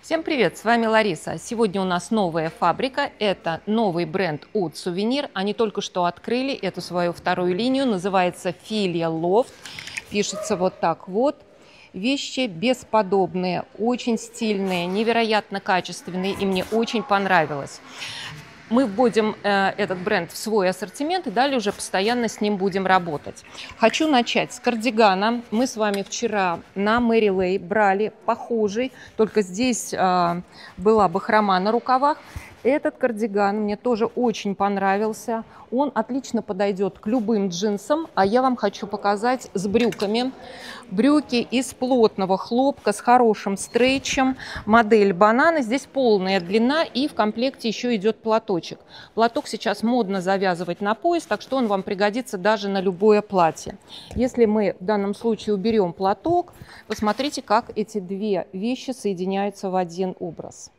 Всем привет, с вами Лариса. Сегодня у нас новая фабрика, это новый бренд от Сувенир. Они только что открыли эту свою вторую линию, называется Филия Лофт. Пишется вот так вот. Вещи бесподобные, очень стильные, невероятно качественные, и мне очень понравилось. Мы вводим этот бренд в свой ассортимент и далее уже постоянно с ним будем работать. Хочу начать с кардигана. Мы с вами вчера на Мэри Лей брали похожий, только здесь была бахрома на рукавах. Этот кардиган мне тоже очень понравился. Он отлично подойдет к любым джинсам, а я вам хочу показать с брюками. Брюки из плотного хлопка с хорошим стрейчем. Модель банана. Здесь полная длина и в комплекте еще идет платочек. Платок сейчас модно завязывать на пояс, так что он вам пригодится даже на любое платье. Если мы в данном случае уберем платок, посмотрите, как эти две вещи соединяются в один образ.